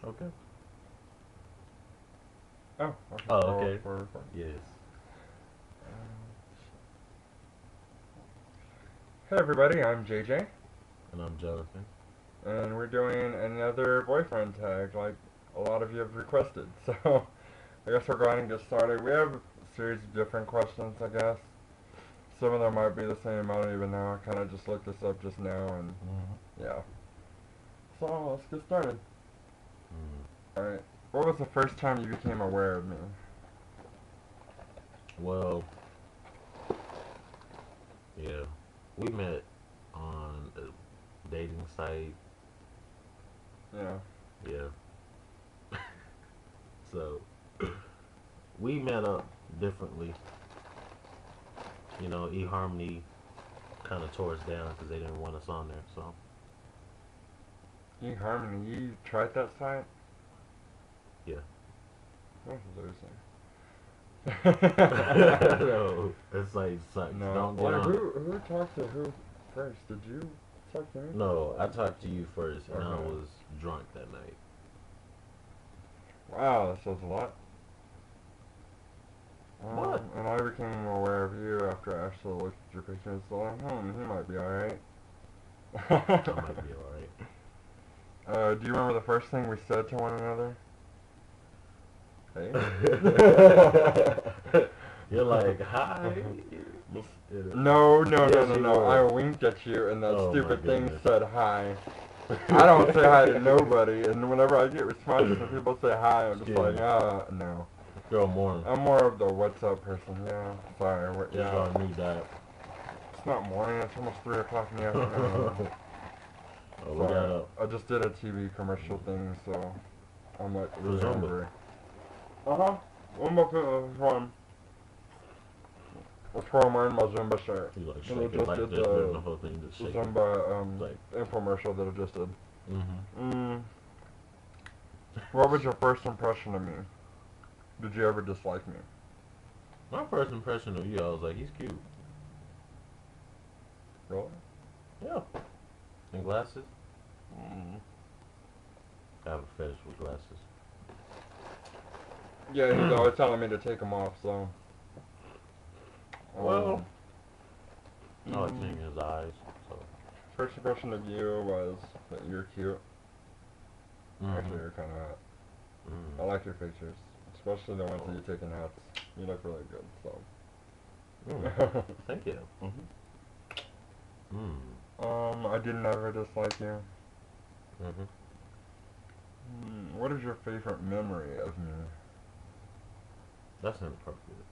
Okay. Oh, okay. Oh, Oh, okay. for Yes. Hey everybody, I'm JJ, And I'm Jonathan. and we're doing another boyfriend tag, like a lot of you have requested. So I guess we're going to get started. We have a series of different questions, I guess. Some of them might be the same. I don't even know. I kind of just looked this up just now, and Mm-hmm. yeah. So let's get started. Mm. All right. What was the first time you became aware of me? Well, yeah. We met on a dating site. Yeah. Yeah. So we met up differently. eHarmony kind of tore us down because they didn't want us on there. So eHarmony, you tried that site? yeah. What a loser. No, it's like sucks. No. Don't get Like on it. who talked to who first? Did you talk to me first? No, I talked to you first, and I Okay. was drunk that night. Wow, that says a lot. What? And I became aware of you after I actually looked at your pictures. So like, he might be alright. I might be alright. Do you remember the first thing we said to one another? Hey? You're like, hi. No, no, no, Yes, no, you no. I were. winked at you and that Oh my stupid thing goodness. said hi. I don't say hi to nobody, and whenever I get responses when people say hi, I'm just Excuse like, me. no. Girl, morning. I'm more of the what's up person, yeah. Sorry, Just yeah. gonna need that. It's not morning, it's almost 3 o'clock in the afternoon. Oh, we Sorry, got up. I just did a TV commercial thing, so I'm like It was really Zumba. hungry. Uh-huh. One more one. That's why I'm wearing my Zumba shirt. You like And I shake it just like did this, but the the whole thing just shake it. Zumba Like, infomercial that I just did. mm-hmm. Mm, what was your first impression of me? Did you ever dislike me? My first impression of you, I was like, he's cute. Really? Yeah. And glasses? Mm. I have a fetish with glasses. Yeah, he's always telling me to take them off, so. Well, Um, I like mm, seeing his eyes. So. first impression of you was that you're cute. Mm-hmm. Actually, you're kind of hot. I Mm. like your pictures, especially the ones that you take in hats. You look really good, so. Mm. Thank you. hmm Mm. I didn't ever dislike you. Mm-hmm. What is your favorite memory of me? That's inappropriate.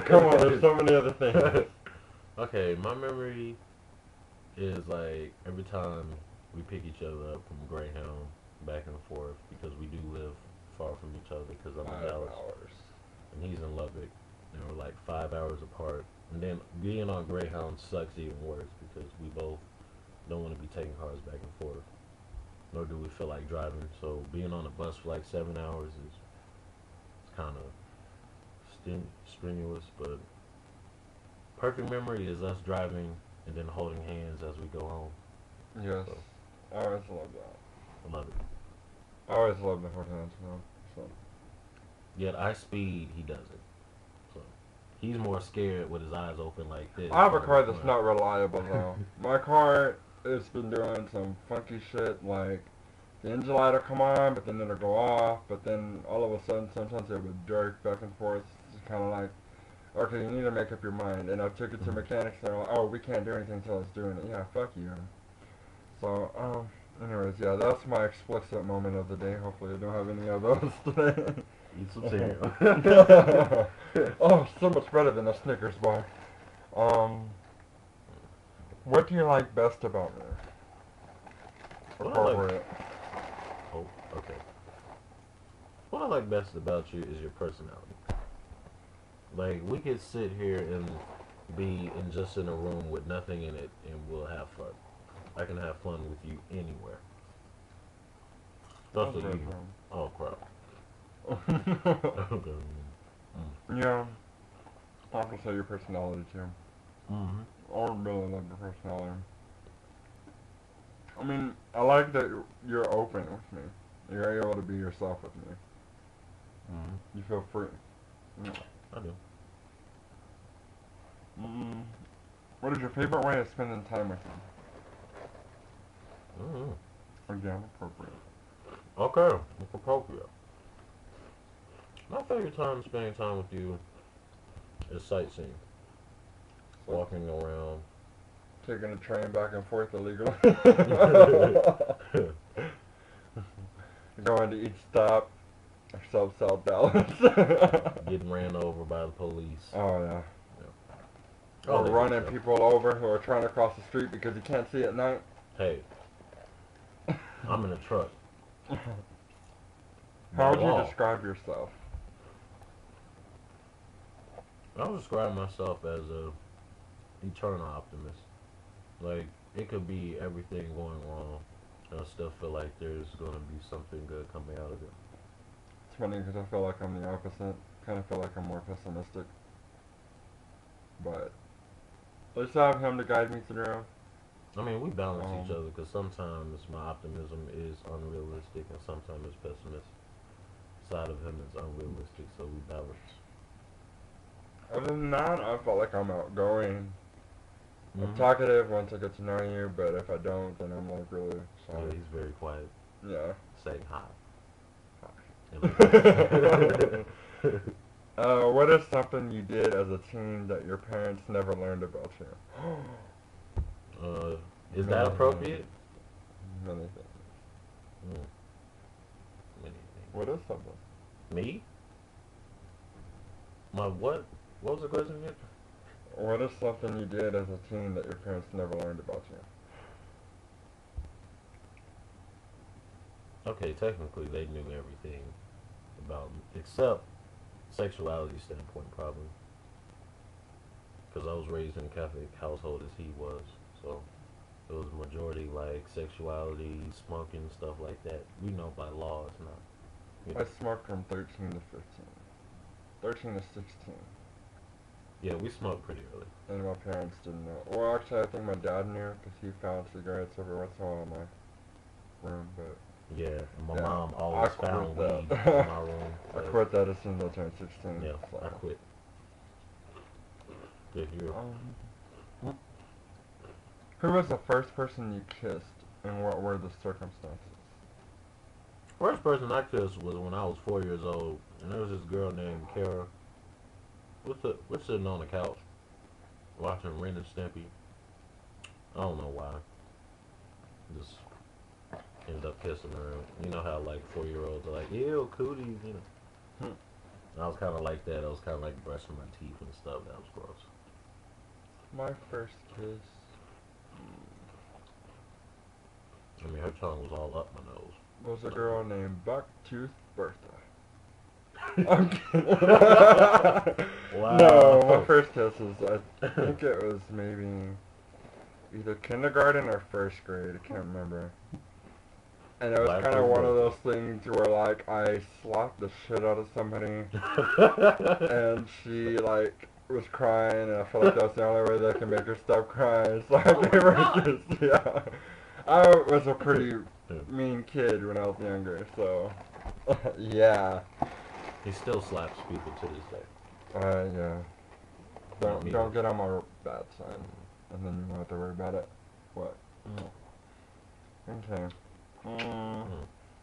Come on, there's so many other things. Okay, my memory is like every time we pick each other up from Greyhound back and forth because we do live far from each other because I'm in 5 Dallas hours. and he's in Lubbock and we're like 5 hours apart. And then being on Greyhound sucks even worse because we both don't want to be taking cars back and forth, nor do we feel like driving. So being on a bus for like 7 hours is kind of strenuous, but perfect memory is us driving and then holding hands as we go home. Yes, So I always love that. I love it. I always love the hot hands, man. So. Yet I speed, he doesn't. So he's more scared with his eyes open like this I have a than in the car that's front. not reliable though. My car has been doing some funky shit like the engine light will come on, but then it'll go off, but then all of a sudden sometimes it would jerk back and forth. It's kind of like, okay, you need to make up your mind. And I took it to mechanics and they're like, oh, we can't do anything until it's doing it. Yeah, fuck you. So, anyways, yeah, that's my explicit moment of the day. Hopefully I don't have any of those today. Eat some cereal. Oh, so much better than a Snickers bar. Um, what do you like best about me? what I Before like, we're at. oh, okay. What I like best about you is your personality. Like we could sit here and be in just in a room with nothing in it, and we'll have fun. I can have fun with you anywhere, That's especially very you. Oh crap. true. Okay. Yeah, I have to say your personality too. Mm-hmm. I really love your personality. I mean, I like that you're open with me. You're able to be yourself with me. Mm-hmm. You feel free. I do. What is your favorite way of spending time with him? Mm-hmm. Again, appropriate. Okay, it's appropriate. My favorite time spending time with you is sightseeing, walking around. Taking a train back and forth illegally. Going to each stop. South Dallas. Getting ran over by the police. Oh yeah. Yeah. Or running people over who are trying to cross the street because you can't see at night. Hey, I'm in a truck. How would you Law. describe yourself? I would describe myself as a eternal optimist. Like, it could be everything going wrong, and I still feel like there's going to be something good coming out of it. It's funny because I feel like I'm the opposite. Kind of feel like I'm more pessimistic. But at least I have him to guide me through. I mean, we balance each other because sometimes my optimism is unrealistic and sometimes it's pessimistic. Side of him is unrealistic, so we balance. Other than that, I felt like I'm outgoing. Mm-hmm. I'm talkative once I get to know you, but if I don't, then I'm like really Yeah, sorry. he's very quiet. Yeah. Saying hi. What is something you did as a teen that your parents never learned about you? Is that appropriate? Many things. Many things. What is something? Me? My what? What was the question again? What is something you did as a teen that your parents never learned about you? Okay, technically they knew everything about me, except sexuality standpoint probably. Because I was raised in a Catholic household as he was, so it was majority like sexuality, smoking, stuff like that. We know by law it's not. I smoked from 13 to 15. 13 to 16. Yeah, we smoked pretty early. And my parents didn't know. Well, actually, I think my dad knew because he found cigarettes every once in a while in my room, but... Yeah, and my Yeah, mom always found weed in that. my room. I quit that as soon as I turned 16. Yeah, so. I quit. Good year. Who was the first person you kissed, and what were the circumstances? First person I kissed was when I was 4 years old, and there was this girl named Kara. We're sitting on the couch watching Ren and Stimpy. I don't know why. Just ended up kissing her. You know how like 4-year-olds are like, ew, cooties, you know. And I was kind of like that. I was kind of like brushing my teeth and stuff. That was gross. My first kiss. I mean, her tongue was all up my nose. Was a girl named Bucktooth Bertha. I'm kidding. Wow. No, my first kiss was, I think it was maybe either kindergarten or first grade. I can't remember. And it was kind of one of those things where, like, I slapped the shit out of somebody, and she, like, was crying, and I felt like that was the only way that can make her stop crying, so I gave her a kiss, yeah. I was a pretty mean kid when I was younger, so, yeah. He still slaps people to this day. Yeah. Don't get on my bad side, and then you won't have to worry about it. What? Okay.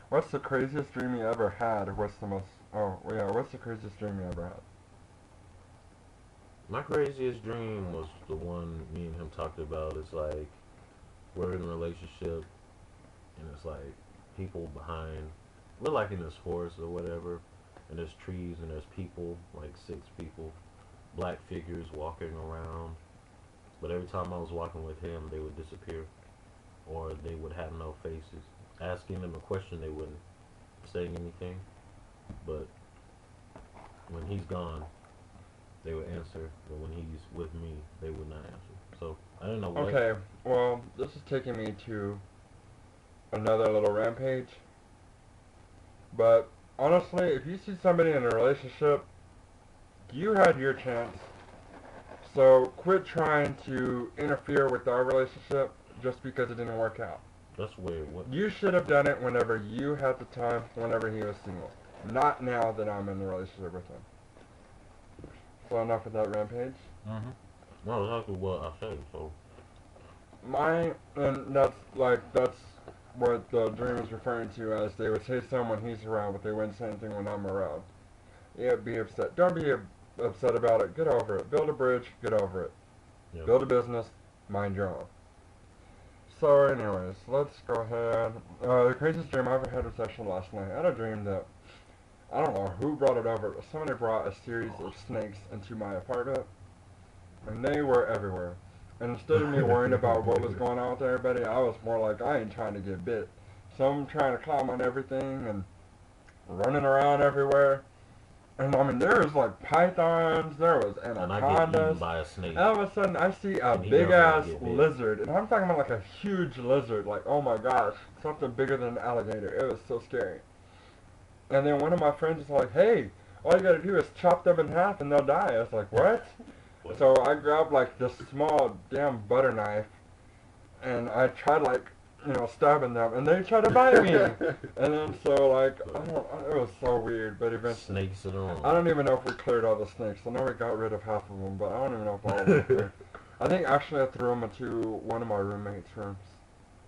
What's the craziest dream you ever had? What's the most... Oh, yeah, what's the craziest dream you ever had? My craziest dream was the one me and him talked about. It's like, we're in a relationship, and it's like, people behind... We're like in this forest or whatever, and there's trees, and there's people, like 6 people, black figures walking around. But every time I was walking with him, they would disappear, or they would have no faces. Asking them a question, they wouldn't say anything, but when he's gone, they would answer, but when he's with me, they would not answer. So, I don't know what... Okay, well, this is taking me to another little rampage, but honestly, if you see somebody in a relationship, you had your chance, so quit trying to interfere with our relationship just because it didn't work out. That's weird. What? You should have done it whenever you had the time, whenever he was single. Not now that I'm in a relationship with him. So enough with that rampage. Mm-hmm. No, exactly what I said. So. And that's what the dream is referring to as they would say something when he's around, but they wouldn't say anything when I'm around. Yeah, be upset. Don't be upset about it. Get over it. Build a bridge. Get over it. Yep. Build a business. Mind your own. So, anyways, let's go ahead. The craziest dream I ever had was actually last night. I had a dream that I don't know who brought it over, but somebody brought a series of snakes into my apartment, and they were everywhere. And instead of me worrying about what was going on with everybody, I was more like, I ain't trying to get bit. So I'm trying to climb on everything and running around everywhere. And I mean, there was like pythons, there was And I get eaten anacondas. by a snake. All of a sudden, I see a And he big doesn't ass get bit. lizard, and I'm talking about like a huge lizard, like oh my gosh, something bigger than an alligator. It was so scary. And then one of my friends was like, "Hey, all you gotta do is chop them in half and they'll die." I was like, "What?" What? So I grabbed like this small damn butter knife, and I tried like stabbing them, and they tried to bite me. And then so like it was so weird, but eventually. Snakes in the room. I don't even know if we cleared all the snakes. I know we got rid of half of them, but I don't even know if all of them cleared. I think actually I threw them into one of my roommates' rooms.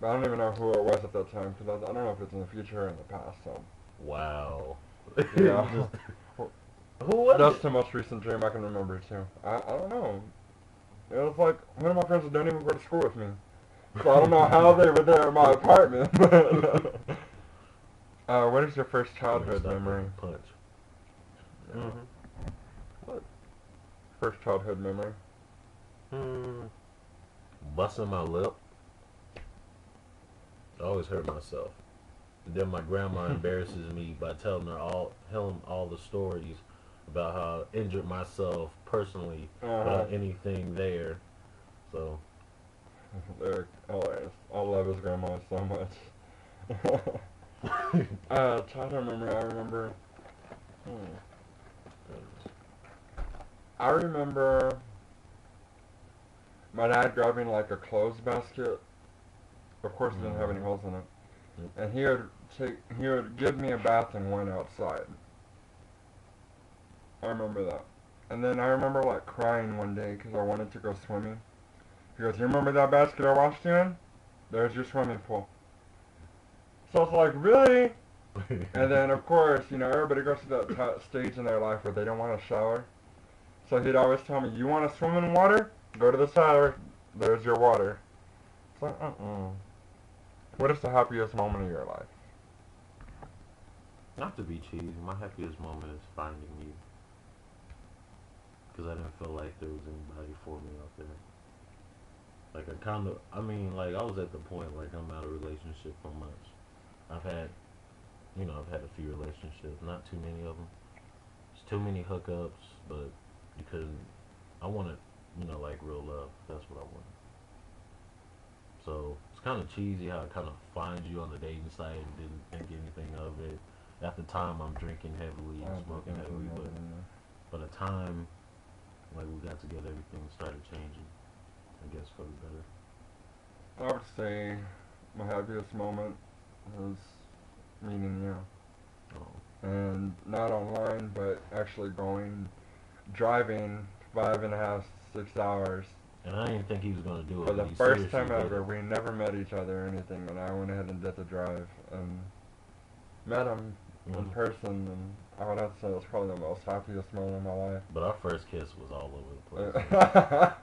But I don't even know who it was at that time, because I don't know if it's in the future or in the past, so. Wow. Yeah. Who was That's it? the most recent dream I can remember, too. I don't know. It was like one of my friends that don't even go to school with me. So I don't know how they were there in my apartment. What is your first childhood memory? Punch. Mm-hmm. What? First childhood memory? Busting my lip. I always hurt myself. And then my grandma embarrasses me by telling him all the stories about how I injured myself personally without anything there. So. They're hilarious. I love his grandma so much. Childhood memory, I remember. I remember my dad grabbing like a clothes basket. Of course, it didn't have any holes in it. And he would give me a bath and went outside. I remember that. And then I remember like crying one day because I wanted to go swimming. He goes, "You remember that basket I washed you in? There's your swimming pool." So I was like, "Really?" And then of course, everybody goes through that stage in their life where they don't want to shower. So he'd always tell me, "You want to swim in water? Go to the shower. There's your water." It's like, What is the happiest moment of your life? Not to be cheesy, my happiest moment is finding you. Because I didn't feel like there was anybody for me out there. Like I was at the point like I'm out of relationship for months. I've had a few relationships, not too many of them. It's too many hookups, but because I wanted, like real love. That's what I wanted. So it's kind of cheesy how I kind of find you on the dating site and didn't think anything of it. At the time, I'm drinking heavily and smoking heavily, but by the time like we got together, everything started changing. I guess for the better. I would say my happiest moment was meeting you. Oh. And not online, but actually driving 5.5, 6 hours. And I didn't think he was gonna do it. For the but he first time seriously did ever, it. we never met each other or anything, and I went ahead and did the drive and met him in person, and I would have to say it was probably the most happiest moment of my life. But our first kiss was all over the place.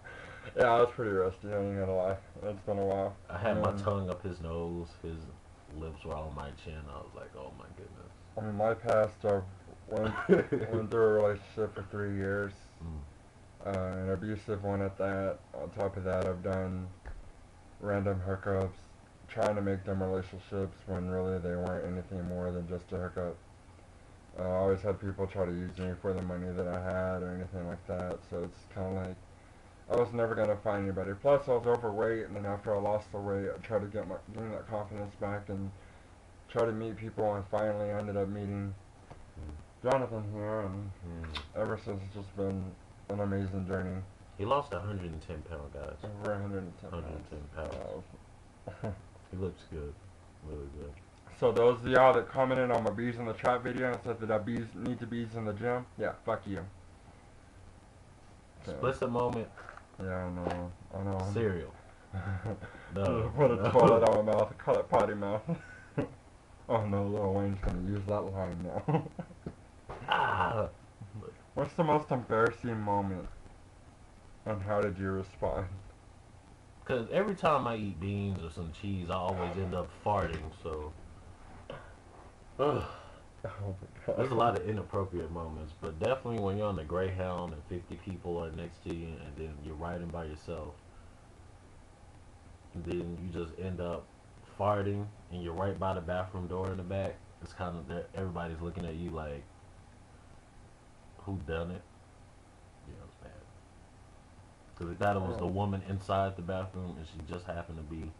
Yeah, I was pretty rusty, I ain't gonna lie. It's been a while. I had my tongue up his nose, his lips were on my chin. I was like, oh my goodness. In my past, I went through a relationship for 3 years. An abusive one at that. On top of that, I've done random hookups, trying to make them relationships when really they weren't anything more than just a hookup. I always had people try to use me for the money that I had or anything like that, so it's kind of like I was never going to find anybody. Plus, I was overweight, and then after I lost the weight, I tried to gain that confidence back and try to meet people, and finally I ended up meeting Jonathan here, and ever since it's just been an amazing journey. He lost 110 pounds, guys. Over 110 110 pounds. He looks good. Really good. So those of y'all that commented on my bees in the trap video and said that I bees need to bees in the gym, yeah, fuck you. Okay. Explicit moment. Yeah, I know. Cereal. No. Put a No. toilet on my mouth and call it potty mouth. Oh no, Lil Wayne's gonna use that line now. Ah. What's the most embarrassing moment? And how did you respond? Because every time I eat beans or some cheese, I always end up farting. So. Ugh. Oh my god. There's a lot of inappropriate moments, but definitely when you're on the Greyhound and 50 people are next to you, and then you're riding by yourself, and then you just end up farting, and you're right by the bathroom door in the back. It's kind of everybody's looking at you like, who done it? Yeah, it's bad. Because they thought it was the woman inside the bathroom, and she just happened to be.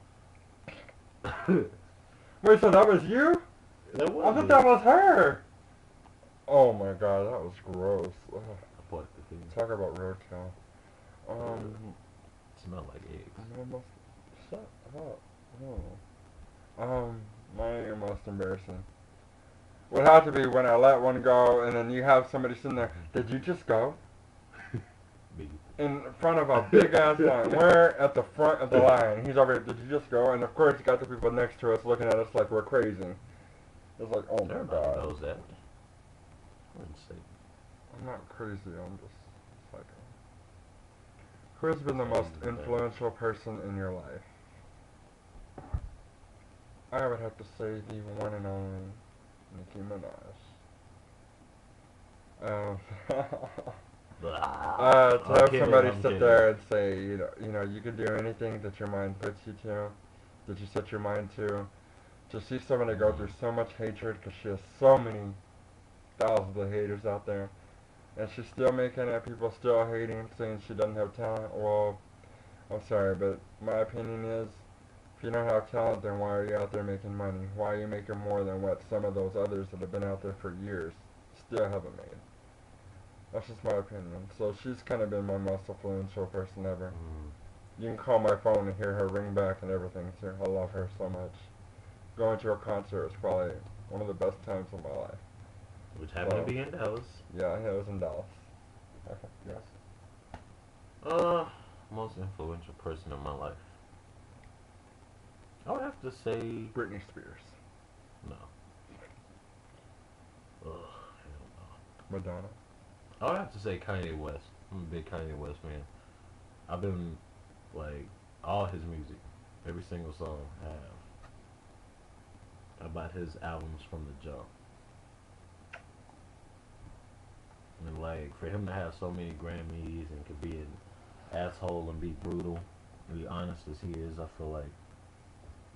Wait, so that was you? That I was thought it. that was her. Oh my god, that was gross. Ugh. I put the thing. Talk about roadkill. Smell like eggs. Shut up. My most embarrassing would have to be when I let one go and then you have somebody sitting there. Did you just go? Big. In front of a big ass line. We're at the front of the line. He's over here. Did you just go? And of course, you got the people next to us looking at us like we're crazy. It's like, oh my Everybody god. knows that. I wouldn't say. I'm not crazy. I'm just psycho. Who has been the most influential person in your life? I would have to say the one and only Nicki Minaj. To have somebody sit there and say, you can do anything that your mind puts you to, that you set your mind to see somebody go through so much hatred because she has so many thousands of haters out there, and she's still making it, people still hating, saying she doesn't have talent. Well, I'm sorry, but my opinion is, if you don't have talent, then why are you out there making money? Why are you making more than what some of those others that have been out there for years still haven't made? That's just my opinion. So she's kind of been my most influential person ever. You can call my phone and hear her ring back and everything too. I love her so much. Going to her concert was probably one of the best times of my life. Which happened to be in Dallas. Yeah, it was in Dallas. Yes. Most influential person in my life. I would have to say Britney Spears. no. Ugh, hell no. Madonna. I would have to say Kanye West. I'm a big Kanye West fan. I've been like all his music, every single song I have. I bought his albums from the jump. And like for him to have so many Grammys and could be an asshole and be brutal and be honest as he is, I feel like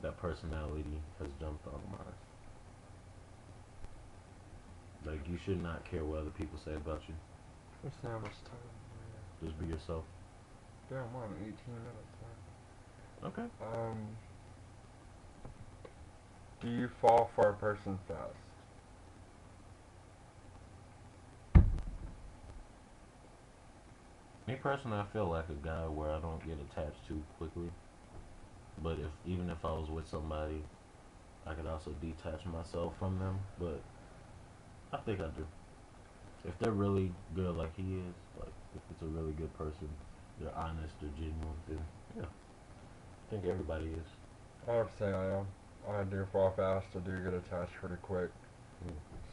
that personality has jumped on mine. Like you should not care what other people say about you. Let's see how much time. Just be yourself. Damn, we're on 18 minutes, man. Okay. Do you fall for a person fast? Me personally, I feel like a guy where I don't get attached too quickly. But even if I was with somebody, I could also detach myself from them. But I think I do. If they're really good like he is, like if it's a really good person, they're honest, they're genuine, then yeah, I think everybody is. I would say I am. I do fall fast. I do get attached pretty quick.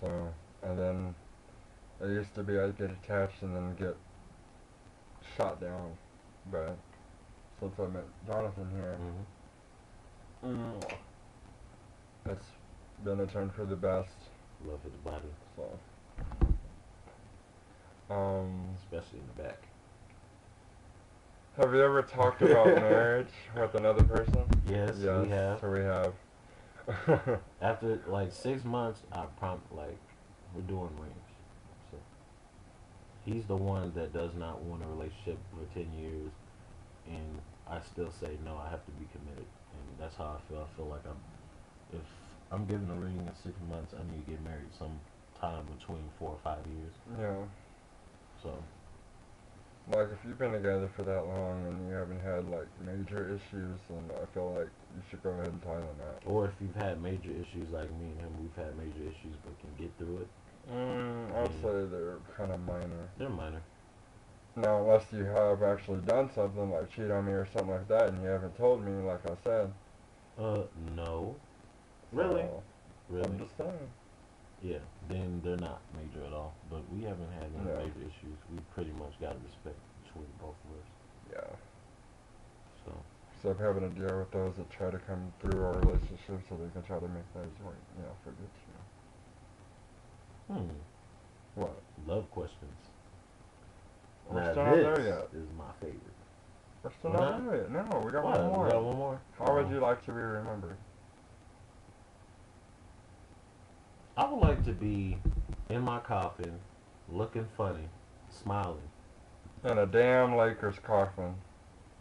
So, and then it used to be I'd get attached and then get shot down. But since I met Jonathan here, it's been a turn for the best. Love his body. So, especially in the back. have you ever talked about marriage with another person? Yes, we have. So we have. After like 6 months, we're doing rings. So he's the one that does not want a relationship for 10 years, and I still say no. I have to be committed, and that's how I feel. I feel like if I'm giving a ring in 6 months, I need to get married sometime between 4 or 5 years. Yeah. So Like, if you've been together for that long and you haven't had, like, major issues, then I feel like you should go ahead and tie the knot. Or if you've had major issues like me and him, we've had major issues but can get through it. I'll say they're kind of minor. They're minor. Now, unless you have actually done something, like cheat on me or something like that, and you haven't told me, like I said. No. Really? So, Really? I'm just saying. Yeah, then they're not major at all. But we haven't had any Yeah. major issues. We pretty much got respect between both of us. Yeah. So, So I'm having to deal with those that try to come through our relationship so they can try to make those work, forget you. What? love questions. We're Now still not there this yet. is my favorite. We're still We're not not? there yet. No, we got What? one more. We got one more? How would you like to be remembered? I would like to be in my coffin, looking funny, smiling, In a damn Lakers coffin.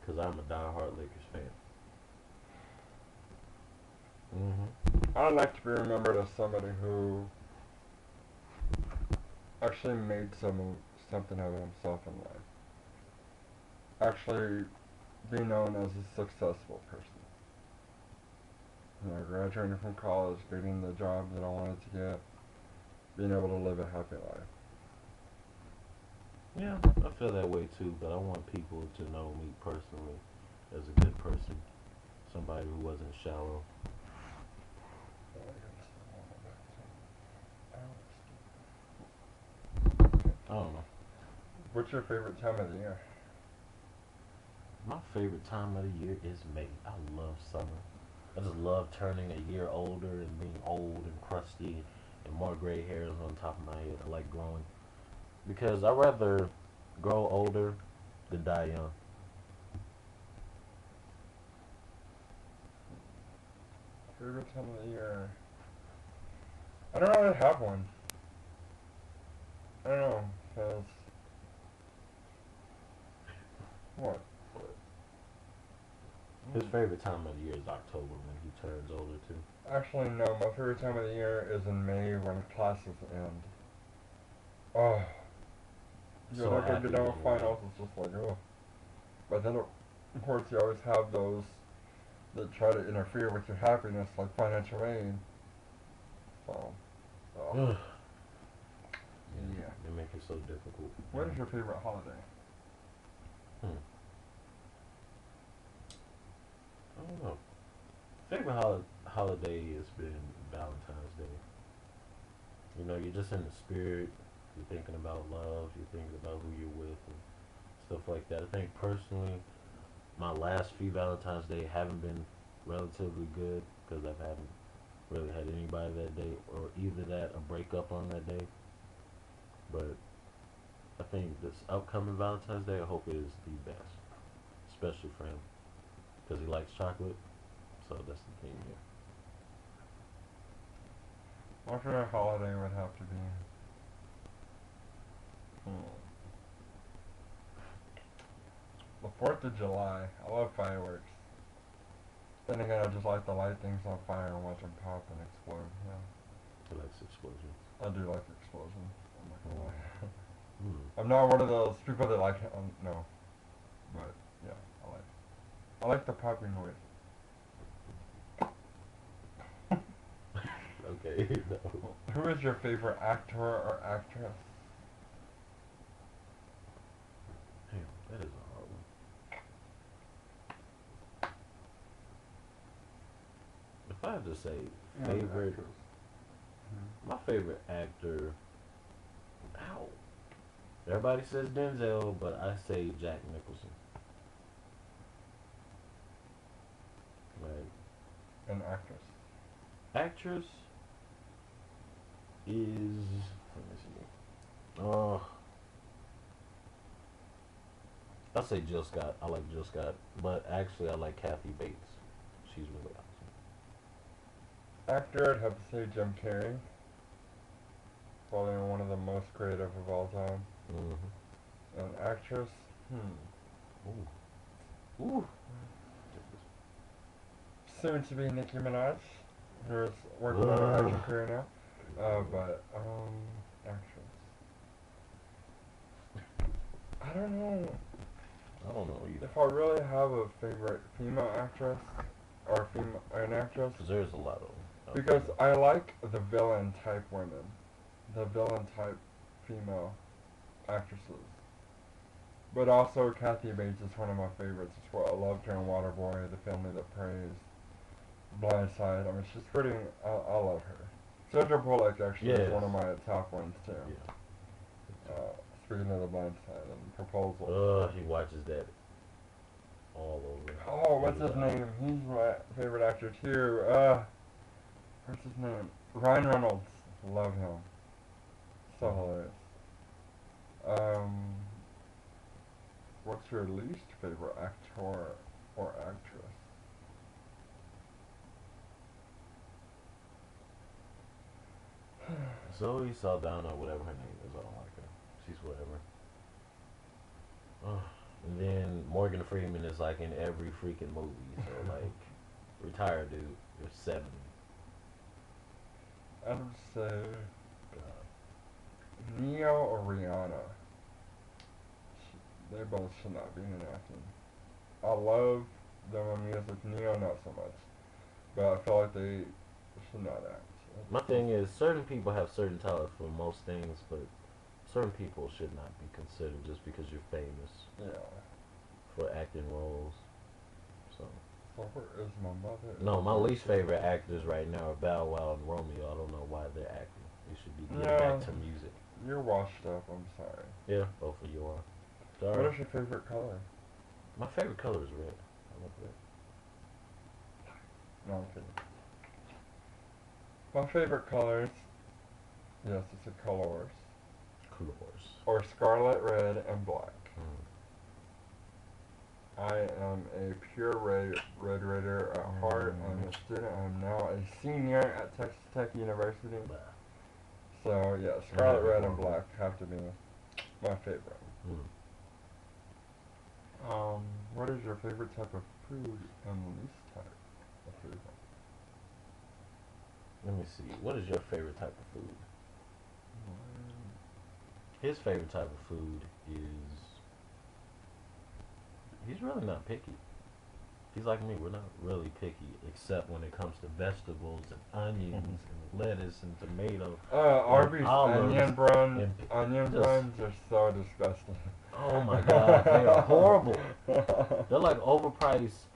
because I'm a diehard Lakers fan. I'd like to be remembered as somebody who actually made something of himself in life. Actually be known as a successful person. Graduating from college, getting the job that I wanted to get, being able to live a happy life. Yeah, I feel that way too, but I want people to know me personally as a good person. Somebody who wasn't shallow. I don't know. What's your favorite time of the year? My favorite time of the year is May. I love summer. I just love turning a year older and being old and crusty and more gray hairs on top of my head. I like growing. Because I'd rather grow older than die young. Favorite time of the year? I don't really have one. I don't know, because... What? His favorite time of the year is October when he turns older too. Actually, no. My favorite time of the year is in May when classes end. Oh. You're So not going to happy be done with when you're finals. It's just like, oh. But then, of course, you always have those that try to interfere with your happiness, like financial aid. So, Yeah, yeah. they make it so difficult. What is your favorite holiday? I don't know. Favorite holiday has been Valentine's Day. You know, you're just in the spirit. You're thinking about love. You're thinking about who you're with and stuff like that. I think personally, my last few Valentine's Day haven't been relatively good because I haven't really had anybody that day, or either that or break up on that day. But I think this upcoming Valentine's Day, I hope it is the best, especially for him because he likes chocolate. So that's the thing here. My favorite holiday would have to be... The 4th of July. I love fireworks. Then again, I just like to light things on fire and watch them pop and explode. Yeah. He likes explosions. I do like explosions. I'm not gonna lie. Mm. I'm not one of those people that like... no. But, yeah, I like the popping noise. Okay, no. Who is your favorite actor or actress? Damn, that is a hard one. If I had to say favorite, my favorite actor, ow. Everybody says Denzel, but I say Jack Nicholson. Right. An actress. Actress is, let me see. I say Jill Scott. I like Jill Scott, but actually I like Kathy Bates. She's really awesome. Actor, I'd have to say Jim Carrey. Probably one of the most creative of all time. Mm-hmm. An actress? Ooh. Soon to be Nicki Minaj, who's working on her acting career now. Actress. I don't know I don't know either. if I really have a favorite female actress or an actress. Because there's a lot of them. Because I like the villain type women. The villain type female actresses. But also Kathy Bates is one of my favorites as well. I loved her in Waterboy, The Family That Prays, Blindside. I mean, she's pretty, I love her. Sandra Bullock actually is one of my top ones too. Yeah. Speaking of The Blindside and Proposal. He watches that all over. Oh, what's his name? He's my favorite actor too. What's his name? Ryan Reynolds. Love him. So hilarious. What's your least favorite actor or actress? Zoe Saldana, whatever her name is, I don't like her. She's whatever. And then Morgan Freeman is like in every freaking movie. So like, retired dude. You're 70. I would say Neo or Rihanna. They both should not be in acting. I love them in music. Neo not so much, but I feel like they should not act. My thing is, certain people have certain talent for most things, but certain people should not be considered just because you're famous. Yeah. For acting roles. So where is my mother? No, my least favorite actors right now are Bow Wow and Romeo. I don't know why they're acting. They should be getting back to music. You're washed up, I'm sorry. Yeah, both of you are. Sorry. What is your favorite color? My favorite color is red. I love red. No, I'm kidding. My favorite colors, yes, it's a colors. Colors. Or scarlet, red, and black. Mm. I am a pure red raider at heart. I'm a student. I'm now a senior at Texas Tech University. So yeah, scarlet, red, and black have to be my favorite. What is your favorite type of food and least type of food? Let me see. What is your favorite type of food? His favorite type of food is... He's really not picky. He's like me. We're not really picky, except when it comes to vegetables and onions and lettuce and tomato. Arby's onion buns are so disgusting. Oh my god, they are horrible. They're like overpriced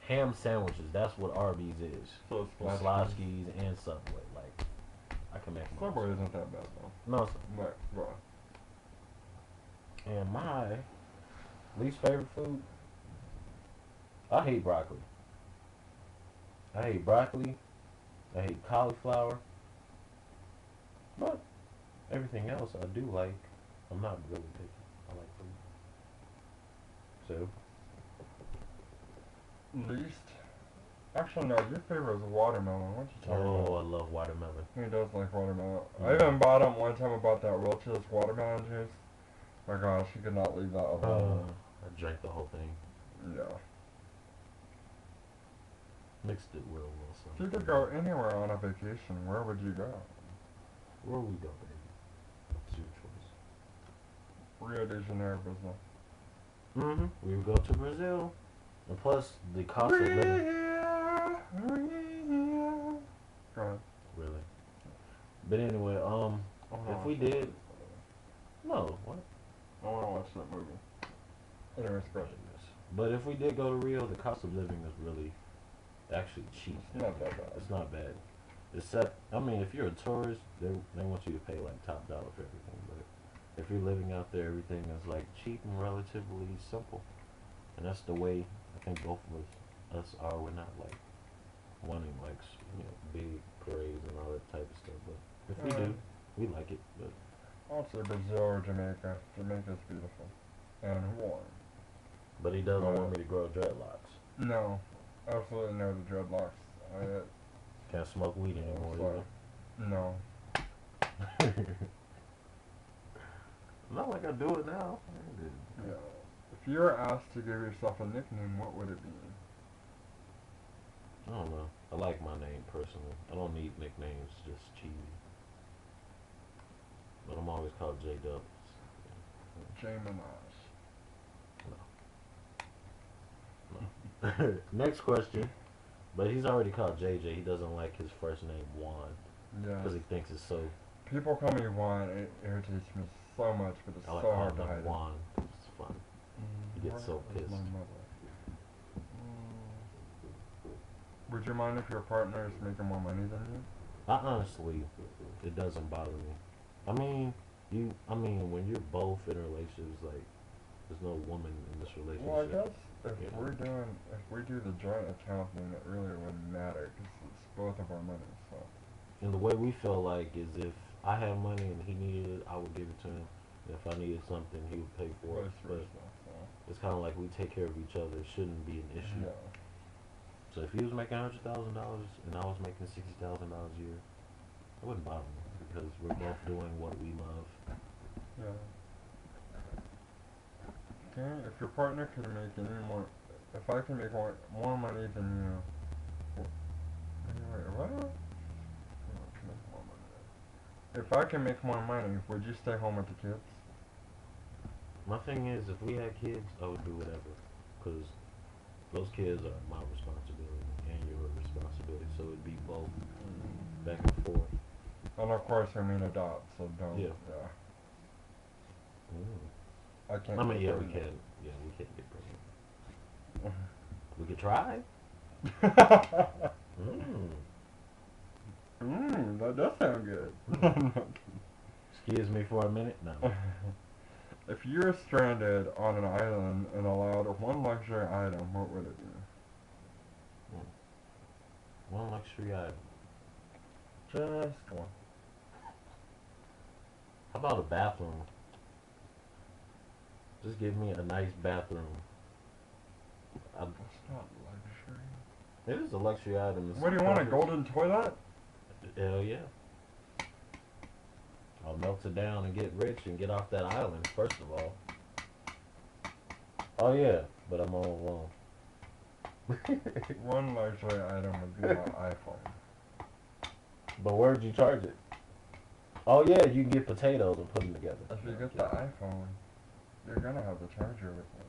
ham sandwiches. That's what Arby's is. So Slotskis and Subway. Like, I can make them. Subway isn't that bad though. No. And my least favorite food? I hate broccoli. I hate broccoli. I hate cauliflower. But everything else I do like. I'm not really picky. I like food. So? Least? Actually, no. Your favorite is watermelon. What you talking about? Oh, I love watermelon. He does like watermelon. I even bought him one time. I bought that Welch's watermelon juice. My gosh, he could not leave that alone. I drank the whole thing. Yeah. Mixed it real well. So. If you could go anywhere on a vacation, where would you go? Where would we go, baby? It's your choice. Rio de Janeiro, Brazil. Mm-hmm. We would go to Brazil. And plus, the cost of living. Go ahead. Really? But anyway, if we did... No, what? I want to watch that movie. Anyways, go ahead. But if we did go to Rio, the cost of living is really actually cheap. It's not that bad. It's not bad. Except, I mean, if you're a tourist, they want you to pay like top dollar for everything. But if you're living out there, everything is like cheap and relatively simple. And that's the way I think both of us are. We're not like wanting like, big parades and all that type of stuff. But if we do, we like it. But I'll say Brazil or Jamaica. Jamaica's beautiful. And warm. But he doesn't want me to grow dreadlocks. No. Absolutely no to dreadlocks. Can't smoke weed anymore either. No. Not like I do it now. Yeah. If you were asked to give yourself a nickname, what would it be? I don't know. I like my name personally. I don't need nicknames, just cheesy. But I'm always called J-Dubs. J Minaj. Next question. But he's already called JJ. He doesn't like his first name Juan Yeah. because he thinks it's so. People call me Juan. It irritates me so much, but it's I like so calling hard to him hide it. Juan. It's fun. He gets so Where is pissed. my mother? Would you mind if your partner is making more money than you? Honestly, it doesn't bother me. I mean, when you're both in relationships, like, there's no woman in this relationship. Well, I guess if Yeah. if we do the joint account, then it really wouldn't matter because it's both of our money. So. And the way we feel like is if I have money and he needed it, I would give it to him. And if I needed something, he would pay for it. Vice But versa. So. it's kind of like we take care of each other. It shouldn't be an issue. Yeah. So if he was making $100,000 and I was making $60,000 a year, it wouldn't bother me because we're both doing what we love. Yeah. Okay, if your partner could make any more, if I can make more money than you, wait, what? If I can make more money, would you stay home with the kids? My thing is, if we had kids, I would do whatever, because those kids are my responsibility and your responsibility. So it'd be both back and forth. And of course, I mean adopt, so don't. Yeah. I can't. I mean, get yeah, we pregnant. can. Yeah, we can't get pregnant. We could try. That does sound good. Excuse me for a minute. No. If you're stranded on an island and allowed one luxury item, what would it be? One luxury item. Just one. How about a bathroom? Just give me a nice bathroom. That's not luxury. It is a luxury item. It's What do you want, a perfect. golden toilet? Hell yeah. I'll melt it down and get rich and get off that island, first of all. Oh yeah, but I'm all alone. One luxury item would be my iPhone. But where'd you charge it? Oh yeah, you can get potatoes and put them together. If you get the iPhone, you're gonna have the charger with it.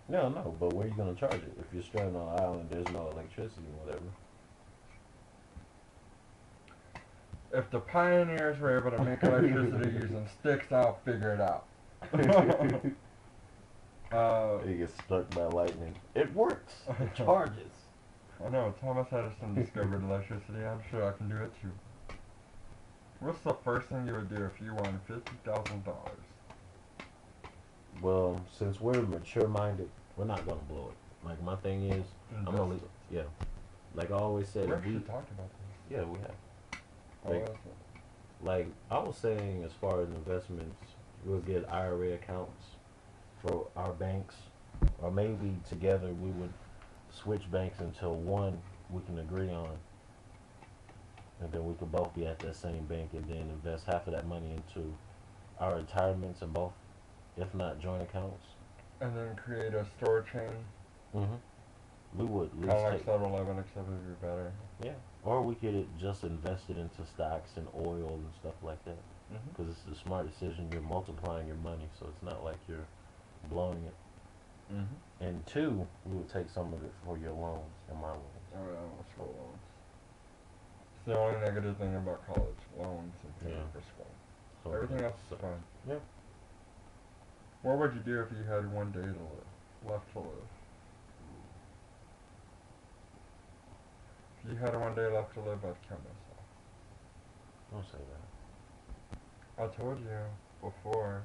No, but where are you gonna charge it? If you're stranded on an island, there's no electricity or whatever. If the pioneers were able to make electricity using sticks, I'll figure it out. You get struck by lightning. It works. It charges. I know, Thomas Edison discovered electricity. I'm sure I can do it too. What's the first thing you would do if you won $50,000? Well, since we're mature-minded, we're not gonna blow it. Like my thing is, I'm gonna leave. Yeah. Like I always said, We if we actually talked about this. yeah we have. Oh, Like, is it? like I was saying, as far as investments, we'll get IRA accounts for our banks, or maybe together we would switch banks until one we can agree on, and then we could both be at that same bank and then invest half of that money into our retirements in both, if not joint accounts. And then create a store chain. We would at Kind least of like take 7-Eleven, except it would be better. yeah, or we could just invest it into stocks and oil and stuff like that. Because it's a smart decision. You're multiplying your money, so it's not like you're blowing it. And two, we would take some of it for your loans and my loans. Oh yeah, let's go loans. It's the only negative thing about college, loans and paying Yeah. for school. So Everything else so- is fine. Yeah. What would you do if you had one day to live, left to live? If you had one day left to live, I'd kill myself. Don't say that. I told you before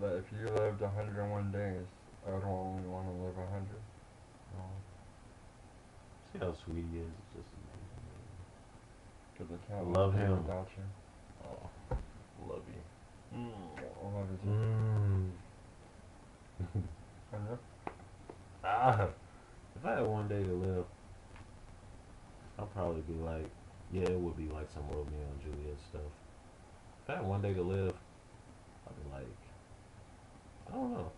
that if you lived 101 days, I would only want to live 100. See how sweet he is. It's just Because I can't Love live him. without you. oh, love you. I love you too. And you? If I had one day to live, I'd probably be like, yeah, it would be like some Romeo and Juliet stuff. If I had one day to live, I'd be like, I don't know.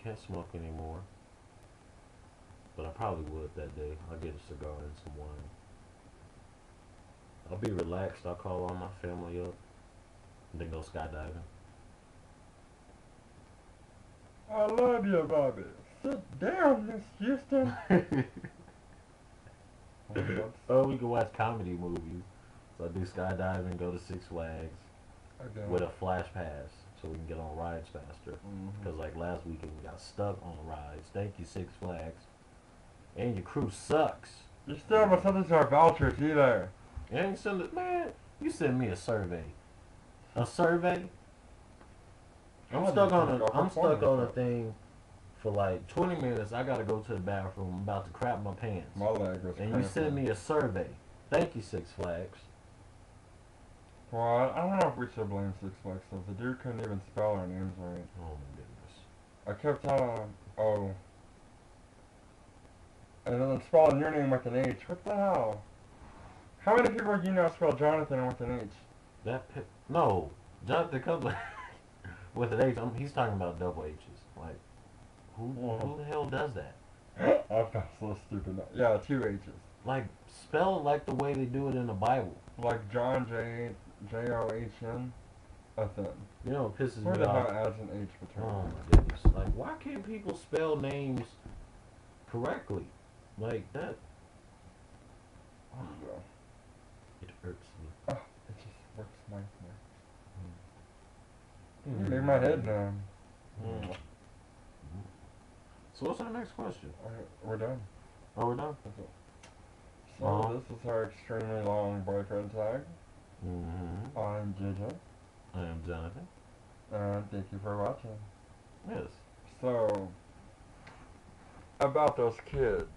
Can't smoke anymore. But I probably would that day. I'll get a cigar and some wine. I'll be relaxed. I'll call all my family up. And then go skydiving. I love you, Bobby. Sit down, Miss Houston. Oh, we can watch comedy movies. So I do skydiving, go to Six Flags with a flash pass so we can get on rides faster. Because like last weekend we got stuck on rides. Thank you, Six Flags. And your crew sucks. You still haven't sent us our vouchers either. You ain't send it, man. You send me a survey. A survey? I'm stuck on a thing for like 20 minutes. I gotta go to the bathroom. I'm about to crap my pants. My leg was And you send me a survey. Thank you, Six Flags. Well, I don't know if we should blame Six Flags because the dude couldn't even spell our names right. Oh my goodness. I kept telling him, oh. And then spelling your name with an H. What the hell? How many people do you know spell Jonathan with an H? No. Jonathan comes with an H. He's talking about double H's. Like, who the hell does that? I felt so stupid. Yeah, 2 H's. Like, spell it like the way they do it in the Bible. Like John John. Nothing. You know, it pisses Where me the off. hell adds an H between? Oh my goodness. Like, why can't people spell names correctly? Like that. I don't know. It hurts me. Oh, it just works nicely. You make my head numb. So what's our next question? We're done. Oh, we're done? So this is our extremely long boyfriend tag. Mm-hmm. I'm JJ. I am Jonathan. And thank you for watching. Yes. So, about those kids.